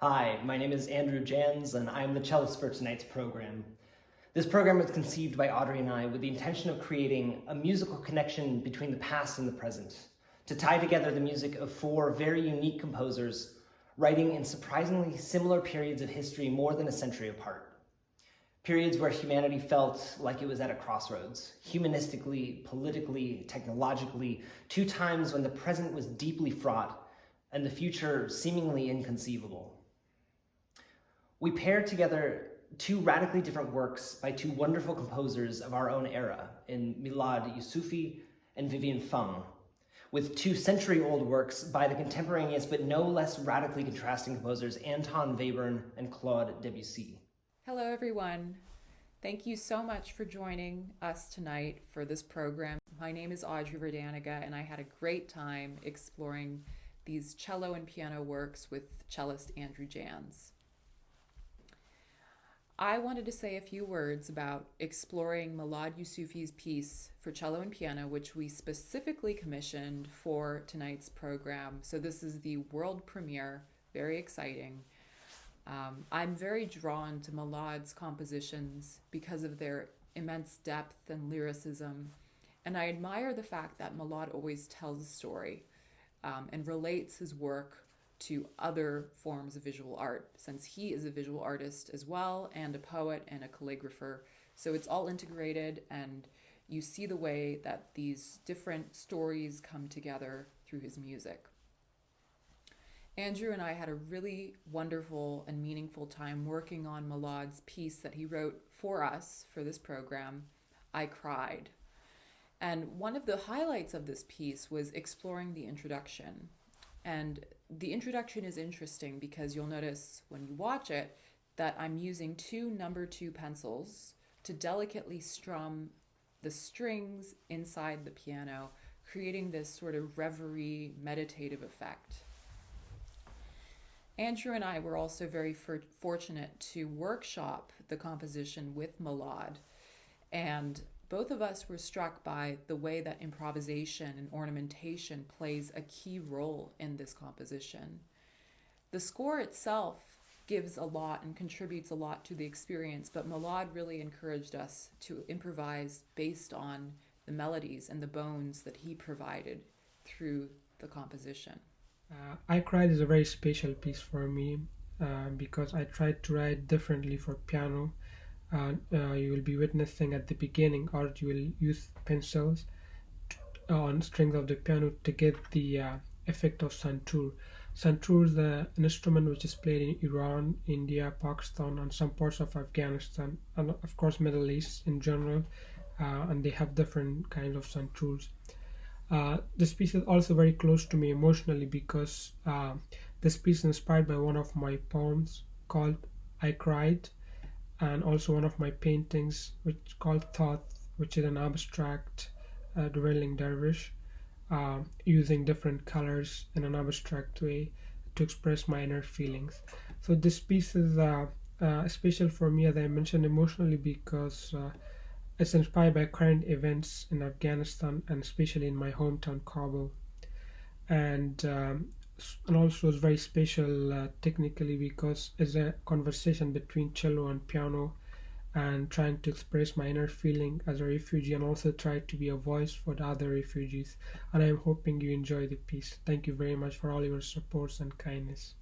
Hi, my name is Andrew Jans, and I'm the cellist for tonight's program. This program was conceived by Audrey and I with the intention of creating a musical connection between the past and the present, to tie together the music of four very unique composers writing in surprisingly similar periods of history more than a century apart. Periods where humanity felt like it was at a crossroads, humanistically, politically, technologically, two times when the present was deeply fraught and the future seemingly inconceivable. We paired together two radically different works by two wonderful composers of our own era in Milad Yusufi and Vivian Fung, with two century-old works by the contemporaneous but no less radically contrasting composers Anton Webern and Claude Debussy. Hello, everyone. Thank you so much for joining us tonight for this program. My name is Audrey Verdaniga, and I had a great time exploring these cello and piano works with cellist Andrew Jans. I wanted to say a few words about exploring Milad Yusufi's piece for cello and piano, which we specifically commissioned for tonight's program. So this is the world premiere, very exciting. I'm very drawn to Milad's compositions because of their immense depth and lyricism, and I admire the fact that Milad always tells a story and relates his work to other forms of visual art, since he is a visual artist as well, and a poet and a calligrapher. So it's all integrated, and you see the way that these different stories come together through his music. Andrew and I had a really wonderful and meaningful time working on Milad's piece that he wrote for us for this program, I Cried. And one of the highlights of this piece was exploring the introduction. And the introduction is interesting because you'll notice when you watch it that I'm using two number 2 pencils to delicately strum the strings inside the piano, creating this sort of reverie, meditative effect. Andrew and I were also very fortunate to workshop the composition with Milad, and both of us were struck by the way that improvisation and ornamentation plays a key role in this composition. The score itself gives a lot and contributes a lot to the experience, but Milad really encouraged us to improvise based on the melodies and the bones that he provided through the composition. I Cried is a very special piece for me because I tried to write differently for piano. You will be witnessing at the beginning, or you will use pencils on strings of the piano to get the effect of santur. Santur is an instrument which is played in Iran, India, Pakistan, and some parts of Afghanistan, and of course Middle East in general, and they have different kinds of santurs. This piece is also very close to me emotionally because this piece is inspired by one of my poems called I Cried, and also one of my paintings which called Thought, which is an abstract dwelling dervish using different colors in an abstract way to express my inner feelings. So this piece is special for me, as I mentioned, emotionally because it's inspired by current events in Afghanistan and especially in my hometown Kabul, and also it's very special technically because it's a conversation between cello and piano, and trying to express my inner feeling as a refugee and also try to be a voice for the other refugees. And I'm hoping you enjoy the piece. Thank you very much for all your supports and kindness.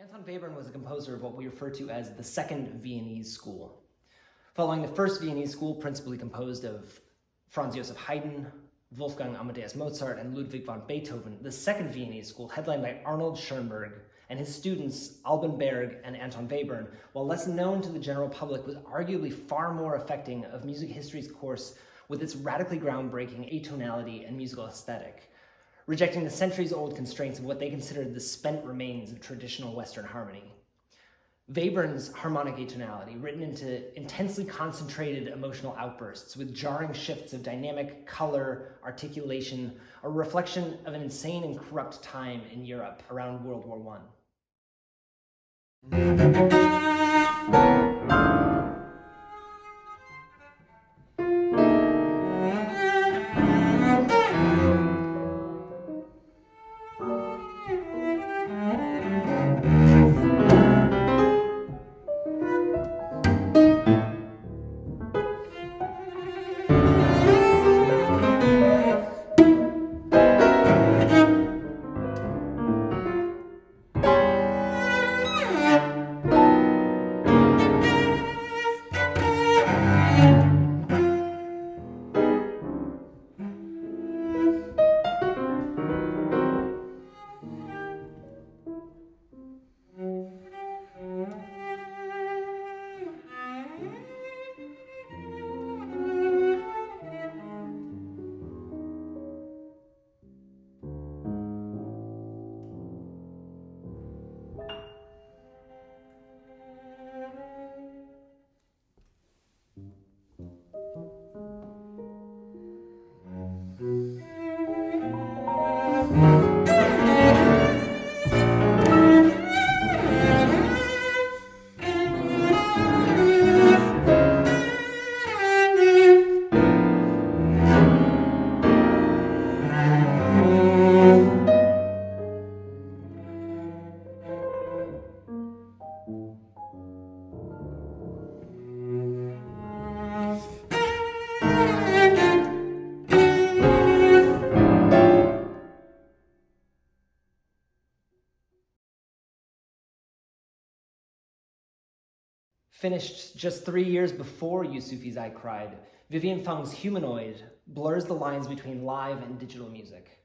Anton Webern was a composer of what we refer to as the Second Viennese School. Following the First Viennese School, principally composed of Franz Joseph Haydn, Wolfgang Amadeus Mozart, and Ludwig van Beethoven, the Second Viennese School, headlined by Arnold Schoenberg and his students Alban Berg and Anton Webern, while less known to the general public, was arguably far more affecting of music history's course with its radically groundbreaking atonality and musical aesthetic, rejecting the centuries-old constraints of what they considered the spent remains of traditional Western harmony. Webern's harmonic atonality, written into intensely concentrated emotional outbursts with jarring shifts of dynamic color, articulation, a reflection of an insane and corrupt time in Europe around World War I. Finished just 3 years before Yusufi's I Cried, Vivian Fung's Humanoid blurs the lines between live and digital music.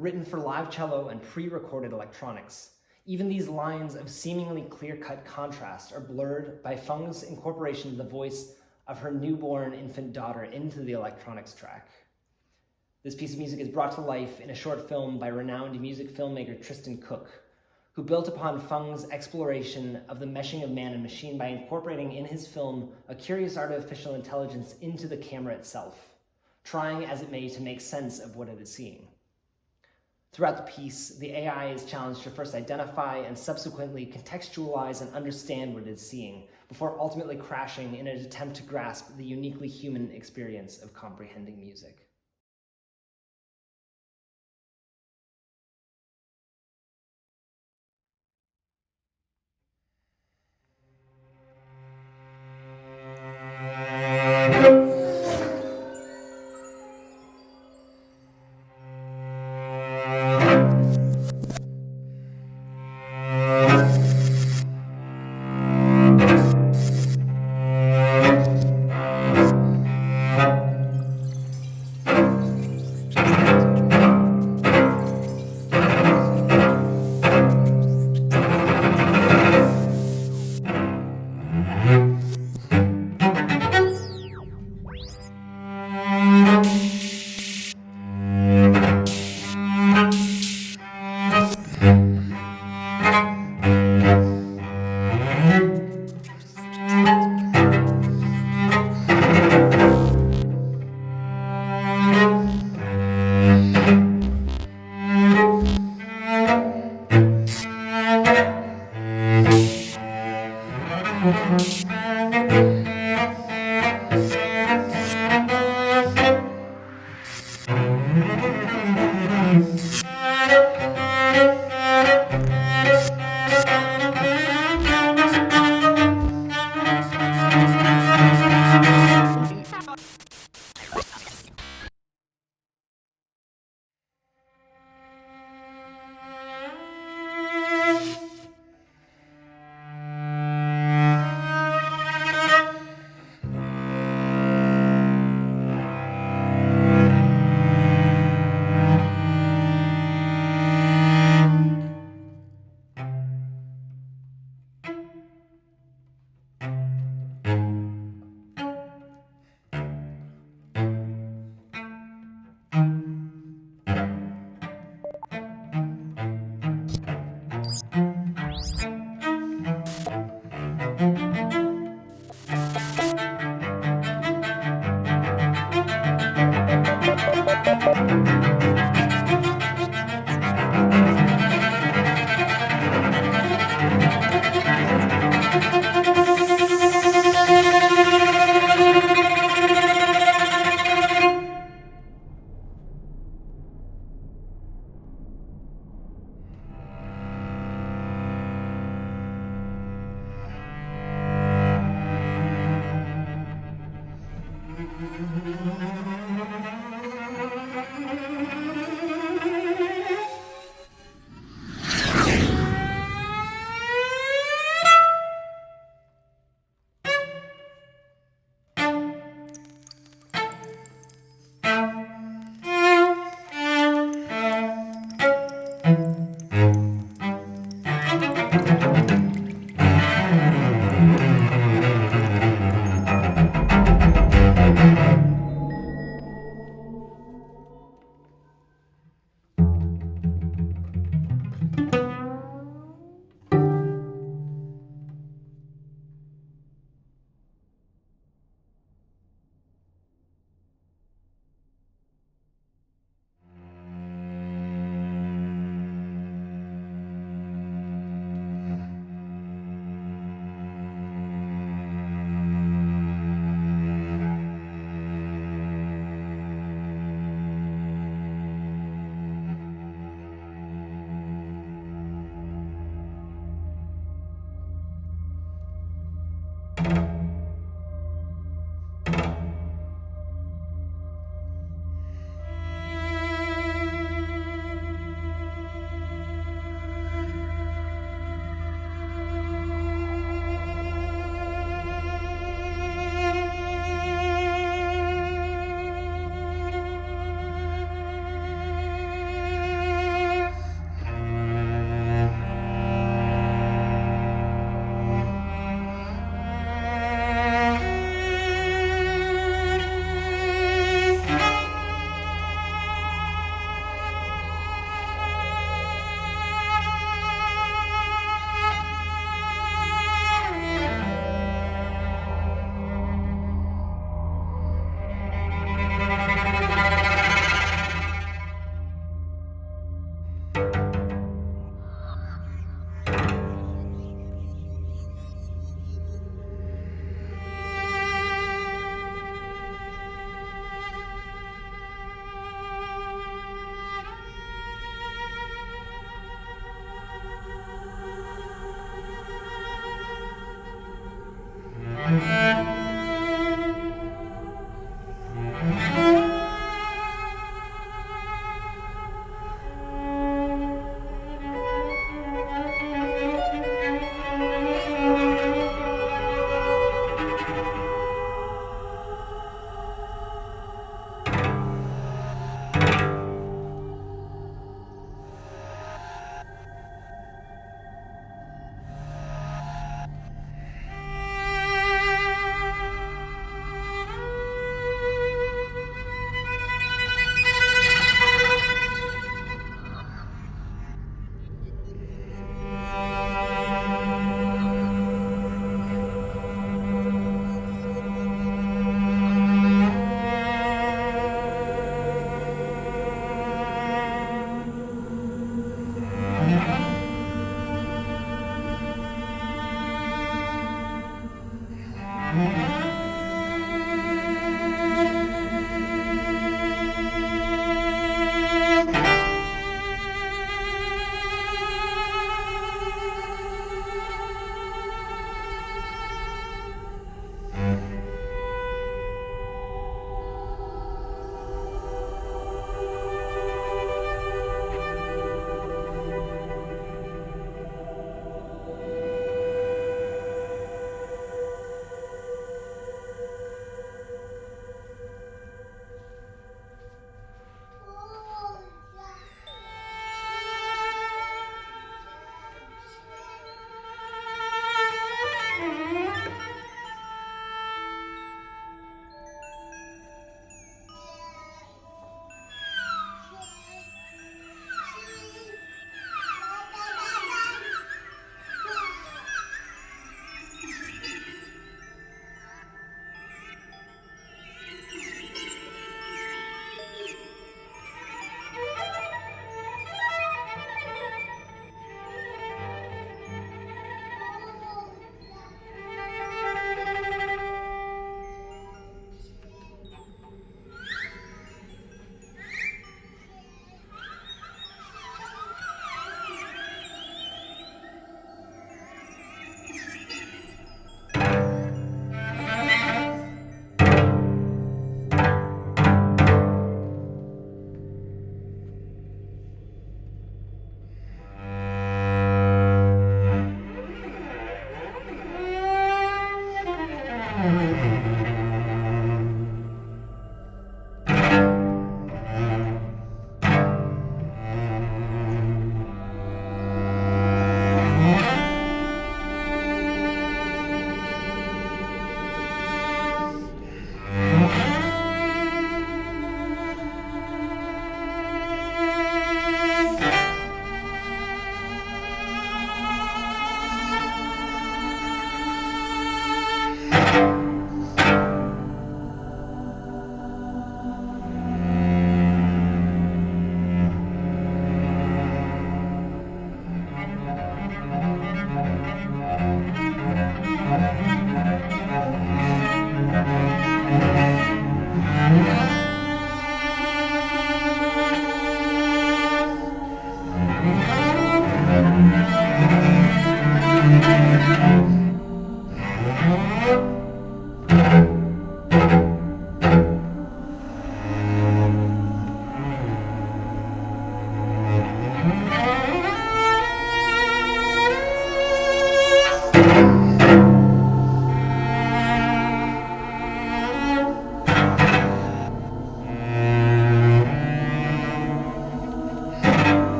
Written for live cello and pre-recorded electronics, even these lines of seemingly clear-cut contrast are blurred by Fung's incorporation of the voice of her newborn infant daughter into the electronics track. This piece of music is brought to life in a short film by renowned music filmmaker Tristan Cook, who built upon Fung's exploration of the meshing of man and machine by incorporating in his film a curious artificial intelligence into the camera itself, trying as it may to make sense of what it is seeing. Throughout the piece, the AI is challenged to first identify and subsequently contextualize and understand what it is seeing, before ultimately crashing in an attempt to grasp the uniquely human experience of comprehending music.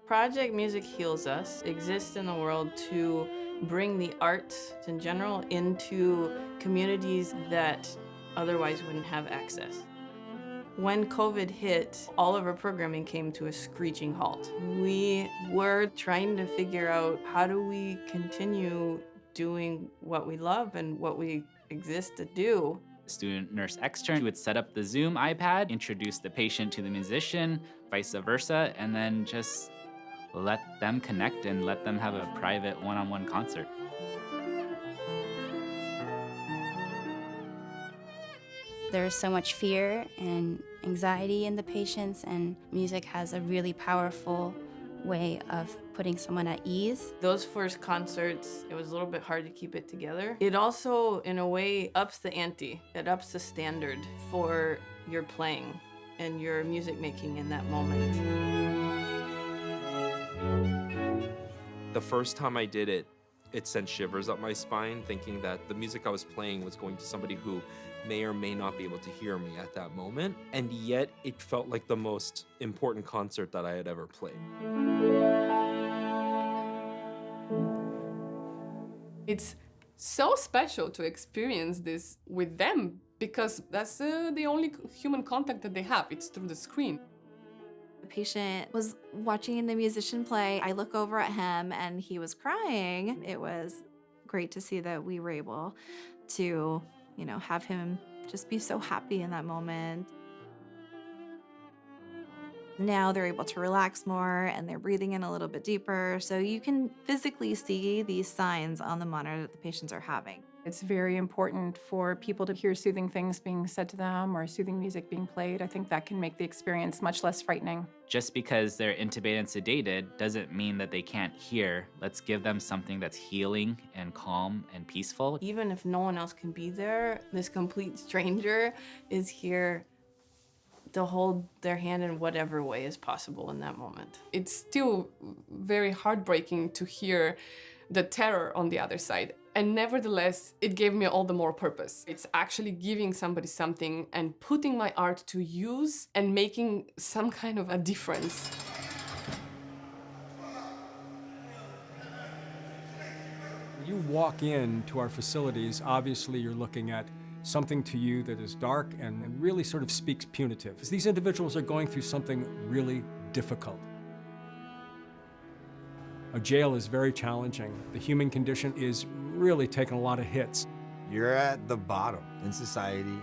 Project Music Heals Us exists in the world to bring the arts in general into communities that otherwise wouldn't have access. When COVID hit, all of our programming came to a screeching halt. We were trying to figure out, how do we continue doing what we love and what we exist to do? Student nurse extern would set up the Zoom iPad, introduce the patient to the musician, vice versa, and then just let them connect and let them have a private one-on-one concert. There's so much fear and anxiety in the patients, and music has a really powerful way of putting someone at ease. Those first concerts, it was a little bit hard to keep it together. It also, in a way, ups the ante. It ups the standard for your playing and your music making in that moment. The first time I did it, it sent shivers up my spine, thinking that the music I was playing was going to somebody who may or may not be able to hear me at that moment. And yet it felt like the most important concert that I had ever played. It's so special to experience this with them, because that's the only human contact that they have. It's through the screen. The patient was watching the musician play. I look over at him and he was crying. It was great to see that we were able to, have him just be so happy in that moment. Now they're able to relax more and they're breathing in a little bit deeper. So you can physically see these signs on the monitor that the patients are having. It's very important for people to hear soothing things being said to them or soothing music being played. I think that can make the experience much less frightening. Just because they're intubated and sedated doesn't mean that they can't hear. Let's give them something that's healing and calm and peaceful. Even if no one else can be there, this complete stranger is here to hold their hand in whatever way is possible in that moment. It's still very heartbreaking to hear the terror on the other side. And nevertheless, it gave me all the more purpose. It's actually giving somebody something and putting my art to use and making some kind of a difference. When you walk into our facilities, obviously you're looking at something to you that is dark and really sort of speaks punitive. These individuals are going through something really difficult. A jail is very challenging. The human condition is really taking a lot of hits. You're at the bottom in society.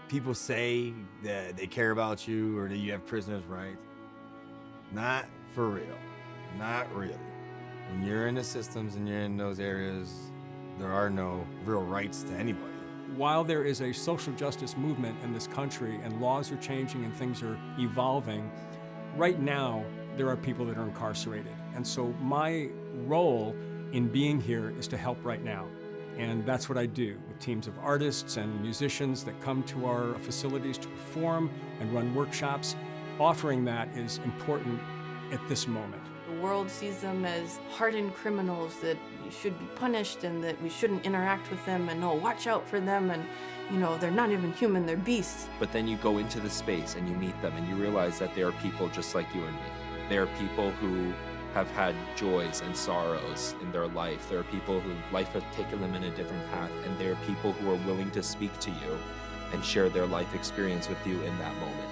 People say that they care about you or that you have prisoners' rights. Not for real. Not really. When you're in the systems and you're in those areas, there are no real rights to anybody. While there is a social justice movement in this country and laws are changing and things are evolving, right now there are people that are incarcerated. And so my role in being here is to help right now. And that's what I do with teams of artists and musicians that come to our facilities to perform and run workshops. Offering that is important at this moment. The world sees them as hardened criminals that should be punished and that we shouldn't interact with them and watch out for them and they're not even human, they're beasts. But then you go into the space and you meet them and you realize that they are people just like you and me. They are people who have had joys and sorrows in their life. There are people who life has taken them in a different path, and there are people who are willing to speak to you and share their life experience with you in that moment.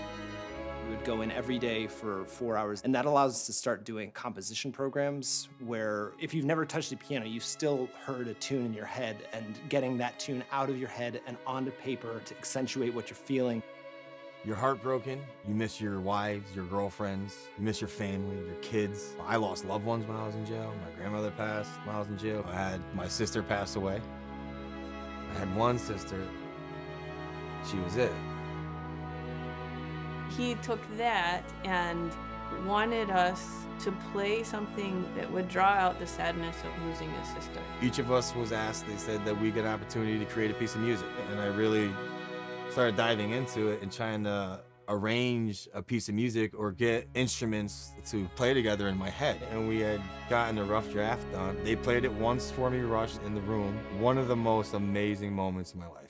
We would go in every day for 4 hours, and that allows us to start doing composition programs where if you've never touched a piano, you've still heard a tune in your head, and getting that tune out of your head and onto paper to accentuate what you're feeling. You're heartbroken, you miss your wives, your girlfriends, you miss your family, your kids. I lost loved ones when I was in jail. My grandmother passed when I was in jail. I had my sister pass away. I had one sister. She was it. He took that and wanted us to play something that would draw out the sadness of losing his sister. Each of us was asked, they said that we get an opportunity to create a piece of music. And I really started diving into it and trying to arrange a piece of music or get instruments to play together in my head. And we had gotten a rough draft done. They played it once for me, Rush, in the room. One of the most amazing moments of my life.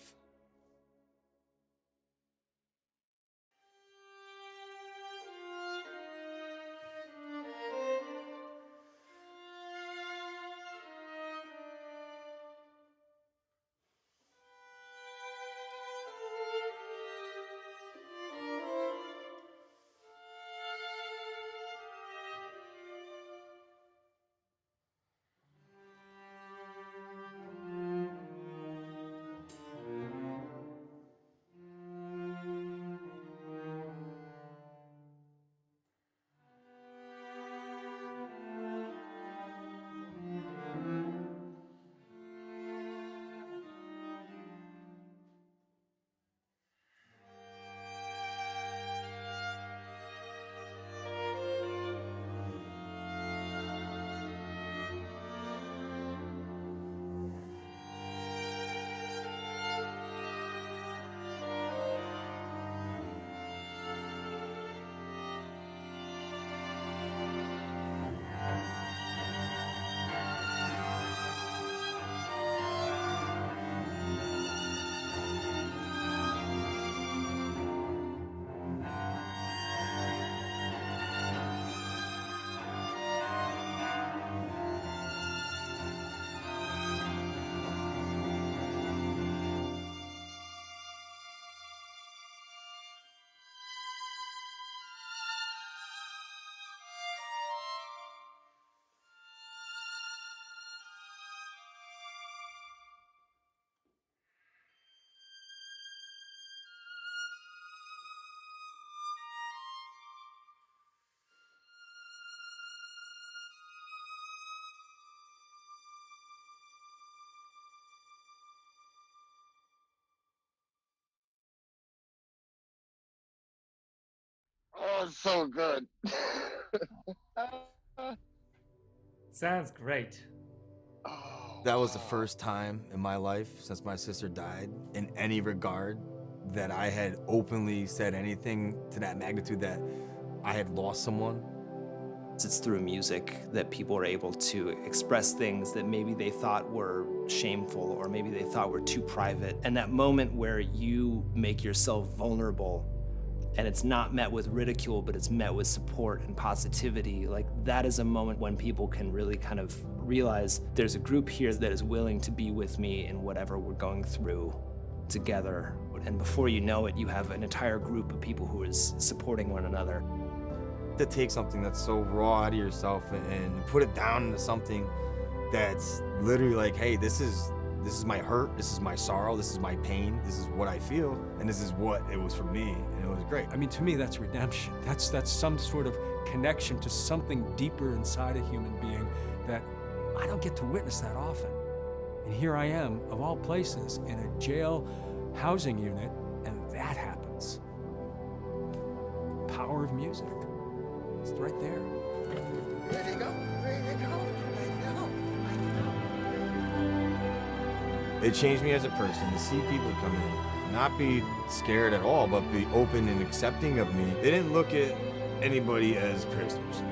Oh, it's so good. Sounds great. That was the first time in my life since my sister died, in any regard, that I had openly said anything to that magnitude that I had lost someone. It's through music that people are able to express things that maybe they thought were shameful or maybe they thought were too private. And that moment where you make yourself vulnerable and it's not met with ridicule, but it's met with support and positivity, like that is a moment when people can really kind of realize there's a group here that is willing to be with me in whatever we're going through together. And before you know it, you have an entire group of people who is supporting one another. To take something that's so raw out of yourself and put it down into something that's literally like, hey, this is my hurt, this is my sorrow, this is my pain, this is what I feel, and this is what it was for me, and it was great. I mean, to me, that's redemption. That's some sort of connection to something deeper inside a human being that I don't get to witness that often. And here I am, of all places, in a jail housing unit, and that happens. Power of music. It's right there. Ready to go. Ready to go. It changed me as a person to see people come in, not be scared at all, but be open and accepting of me. They didn't look at anybody as prisoners.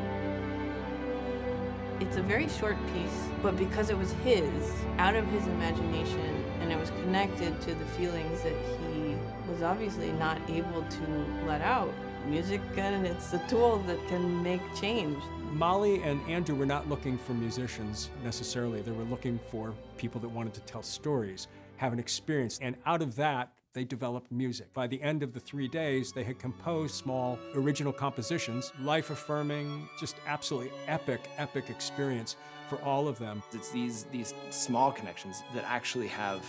It's a very short piece, but because it was his, out of his imagination, and it was connected to the feelings that he was obviously not able to let out, music, and it's a tool that can make change. Molly and Andrew were not looking for musicians necessarily. They were looking for people that wanted to tell stories, have an experience, and out of that, they developed music. By the end of the 3 days, they had composed small original compositions, life-affirming, just absolutely epic experience for all of them. It's these small connections that actually have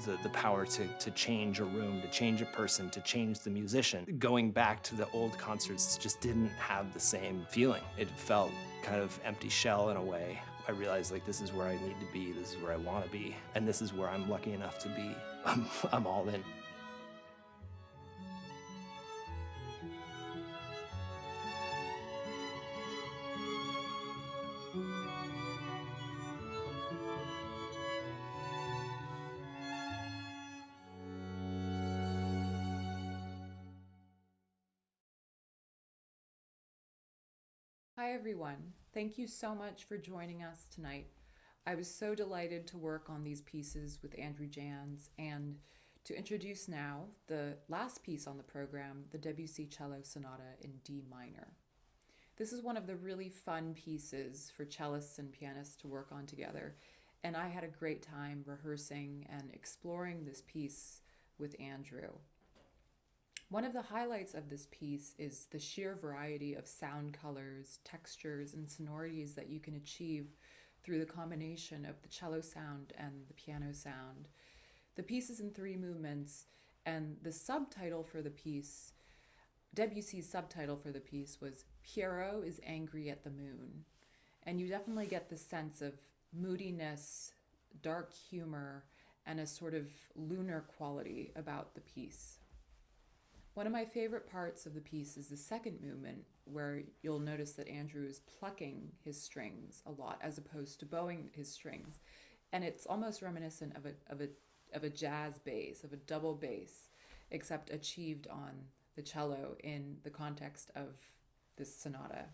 the power to change a room, to change a person, to change the musician. Going back to the old concerts just didn't have the same feeling. It felt kind of empty shell in a way. I realized like this is where I need to be, this is where I want to be, and this is where I'm lucky enough to be. I'm all in. Hi, everyone. Thank you so much for joining us tonight. I was so delighted to work on these pieces with Andrew Jans and to introduce now the last piece on the program, the Debussy Cello Sonata in D minor. This is one of the really fun pieces for cellists and pianists to work on together, and I had a great time rehearsing and exploring this piece with Andrew. One of the highlights of this piece is the sheer variety of sound colors, textures, and sonorities that you can achieve through the combination of the cello sound and the piano sound. The piece is in 3 movements, and the subtitle for the piece, Debussy's subtitle for the piece was Pierrot is Angry at the Moon. And you definitely get the sense of moodiness, dark humor, and a sort of lunar quality about the piece. One of my favorite parts of the piece is the second movement, where you'll notice that Andrew is plucking his strings a lot as opposed to bowing his strings. And it's almost reminiscent of a jazz bass, of a double bass, except achieved on the cello in the context of this sonata.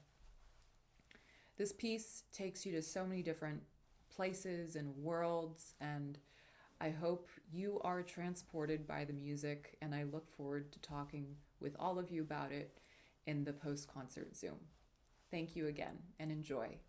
This piece takes you to so many different places and worlds, and I hope you are transported by the music, and I look forward to talking with all of you about it in the post-concert Zoom. Thank you again, and enjoy.